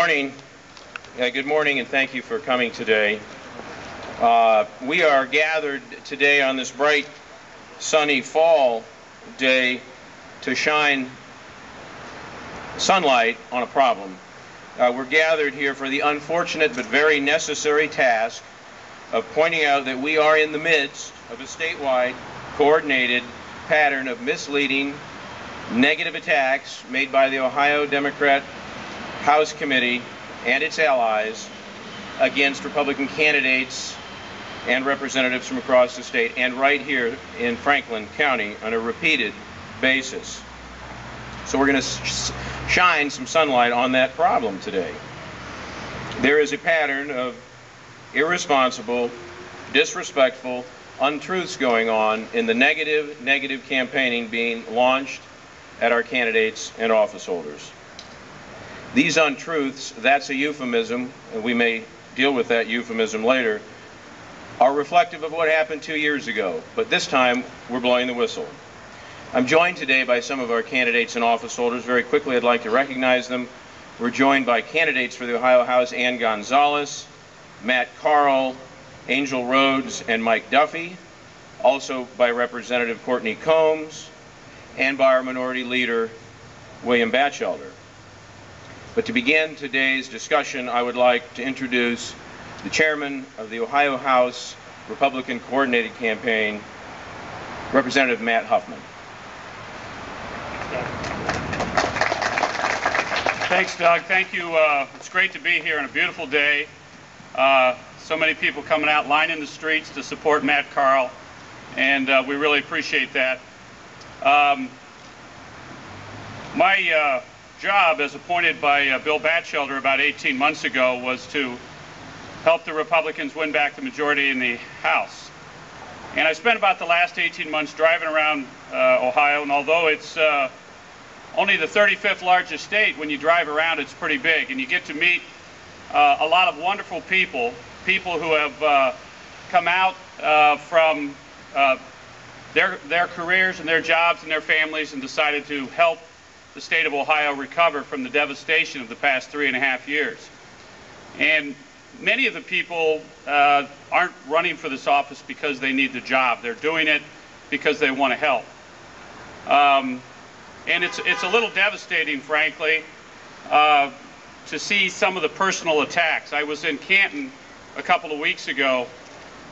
morning. Good morning, and thank you for coming today. We are gathered today on this bright, sunny fall day to shine sunlight on a problem. We're gathered here for the unfortunate but very necessary task of pointing out that we are in the midst of a statewide, coordinated pattern of misleading, negative attacks made by the Ohio Democrat House Committee and its allies against Republican candidates and representatives from across the state and right here in Franklin County on a repeated basis. So we're going to shine some sunlight on that problem today. There is a pattern of irresponsible, disrespectful untruths going on in the negative campaigning being launched at our candidates and office holders. These untruths, that's a euphemism, and we may deal with that euphemism later, are reflective of what happened 2 years ago, but this time we're blowing the whistle. I'm joined today by some of our candidates and office holders. Very quickly, I'd like to recognize them. We're joined by candidates for the Ohio House, Ann Gonzalez, Matt Carl, Angel Rhodes, and Mike Duffy, also by Representative Courtney Combs, and by our minority leader, William Batchelder. But to begin today's discussion, I would like to introduce the chairman of the Ohio House Republican Coordinated Campaign, Representative Matt Huffman. Thanks, Doug. Thank you. It's great to be here on a beautiful day. So many people coming out, lining the streets to support Matt Carl, and we really appreciate that. My job, as appointed by Bill Batchelder about 18 months ago, was to help the Republicans win back the majority in the House. And I spent about the last 18 months driving around Ohio, and although it's only the 35th largest state, when you drive around it's pretty big, and you get to meet a lot of wonderful people who have come out from their careers and their jobs and their families and decided to help the state of Ohio recover from the devastation of the past 3.5 years. And many of the people aren't running for this office because they need the job. They're doing it because they want to help. And it's a little devastating, frankly, to see some of the personal attacks. I was in Canton a couple of weeks ago,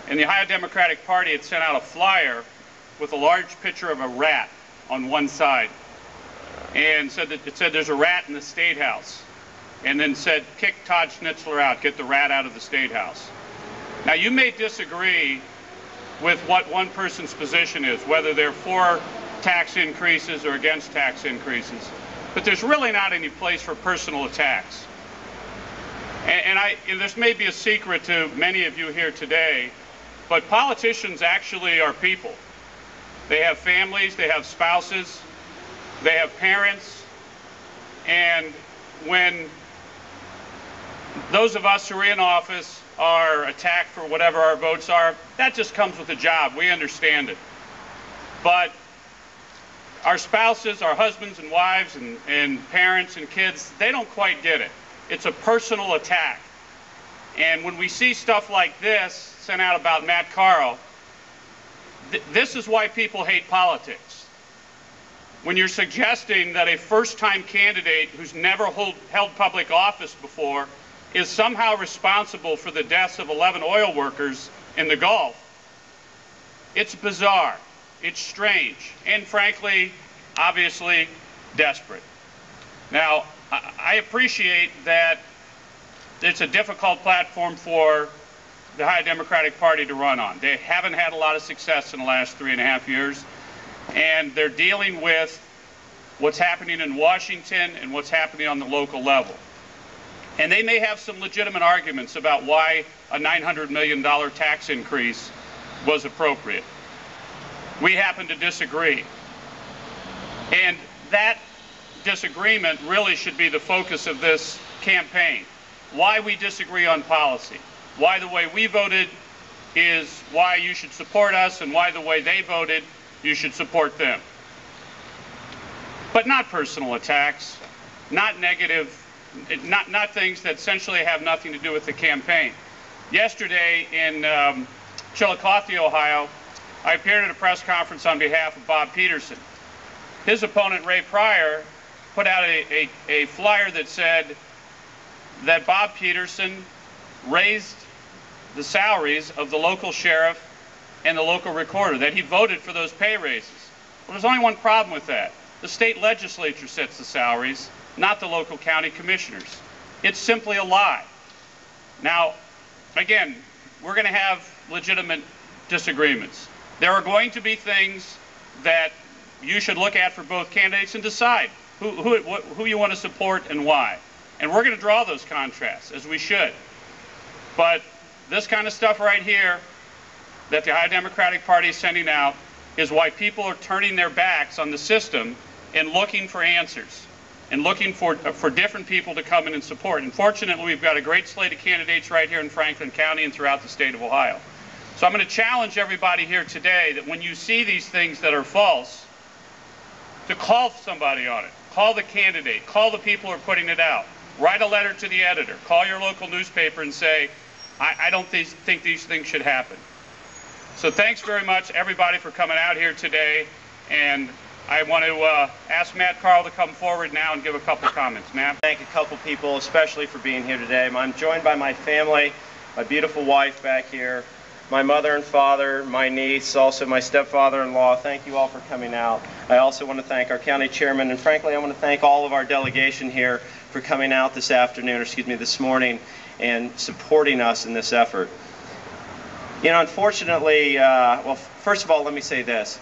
and the Ohio Democratic Party had sent out a flyer with a large picture of a rat on one side, and it said there's a rat in the State House, and then said kick Todd Schnitzler out, get the rat out of the State House. Now, you may disagree with what one person's position is, whether they're for tax increases or against tax increases, but there's really not any place for personal attacks. And this may be a secret to many of you here today, but politicians actually are people. They have families, they have spouses, they have parents, and when those of us who are in office are attacked for whatever our votes are, that just comes with the job. We understand it. But our spouses, our husbands and wives and parents and kids, they don't quite get it. It's a personal attack. And when we see stuff like this sent out about Matt Carl, this is why people hate politics. When you're suggesting that a first-time candidate who's never held public office before is somehow responsible for the deaths of 11 oil workers in the Gulf, it's bizarre, it's strange, and frankly, obviously, desperate. Now, I appreciate that it's a difficult platform for the Ohio Democratic Party to run on. They haven't had a lot of success in the last 3.5 years, and they're dealing with what's happening in Washington and what's happening on the local level. And they may have some legitimate arguments about why a $900 million tax increase was appropriate. We happen to disagree. And that disagreement really should be the focus of this campaign. Why we disagree on policy. Why the way we voted is why you should support us, and why the way they voted, you should support them. But not personal attacks, not negative not things that essentially have nothing to do with the campaign. Yesterday in Chillicothe, Ohio, I appeared at a press conference on behalf of Bob Peterson. His opponent, Ray Pryor, put out a flyer that said that Bob Peterson raised the salaries of the local sheriff and the local recorder, that he voted for those pay raises. Well, there's only one problem with that. The state legislature sets the salaries, not the local county commissioners. It's simply a lie. Now, again, we're going to have legitimate disagreements. There are going to be things that you should look at for both candidates and decide who you want to support and why. And we're going to draw those contrasts, as we should. But this kind of stuff right here that the Ohio Democratic Party is sending out is why people are turning their backs on the system and looking for answers and looking for different people to come in and support. And fortunately, we've got a great slate of candidates right here in Franklin County and throughout the state of Ohio. So I'm going to challenge everybody here today that when you see these things that are false, to call somebody on it. Call the candidate. Call the people who are putting it out. Write a letter to the editor. Call your local newspaper and say, I don't think these things should happen. So thanks very much, everybody, for coming out here today. And I want to ask Matt Carl to come forward now and give a couple comments. Matt? Thank a couple people, especially for being here today. I'm joined by my family, my beautiful wife back here, my mother and father, my niece, also my stepfather-in-law. Thank you all for coming out. I also want to thank our county chairman, and frankly, I want to thank all of our delegation here for coming out this afternoon, or excuse me, this morning, and supporting us in this effort. You know, unfortunately, well, first of all, let me say this.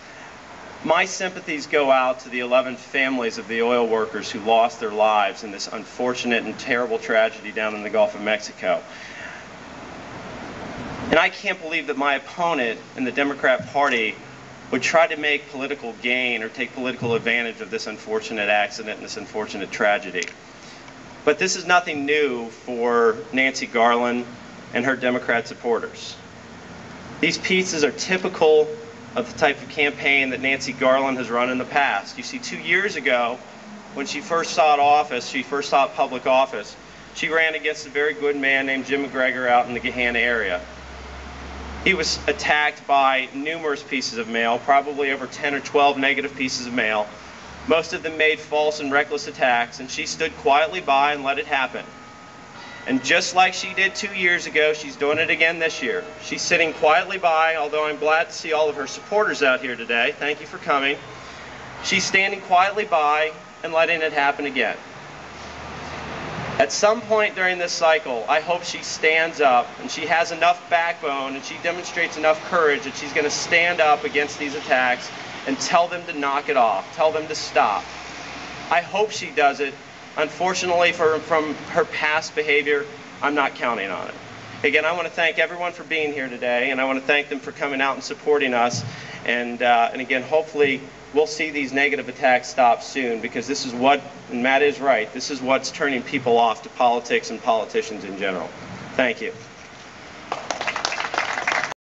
My sympathies go out to the 11 families of the oil workers who lost their lives in this unfortunate and terrible tragedy down in the Gulf of Mexico. And I can't believe that my opponent in the Democrat Party would try to make political gain or take political advantage of this unfortunate accident and this unfortunate tragedy. But this is nothing new for Nancy Garland and her Democrat supporters. These pieces are typical of the type of campaign that Nancy Garland has run in the past. You see, 2 years ago, when she first sought public office, she ran against a very good man named Jim McGregor out in the Gahanna area. He was attacked by numerous pieces of mail, probably over 10 or 12 negative pieces of mail. Most of them made false and reckless attacks, and she stood quietly by and let it happen. And just like she did 2 years ago, she's doing it again this year. She's sitting quietly by, although I'm glad to see all of her supporters out here today. Thank you for coming. She's standing quietly by and letting it happen again. At some point during this cycle, I hope she stands up and she has enough backbone and she demonstrates enough courage that she's going to stand up against these attacks and tell them to knock it off, tell them to stop. I hope she does it. Unfortunately, from her past behavior, I'm not counting on it. Again, I want to thank everyone for being here today, and I want to thank them for coming out and supporting us. And again, hopefully, we'll see these negative attacks stop soon, because this is what, and Matt is right, this is what's turning people off to politics and politicians in general. Thank you.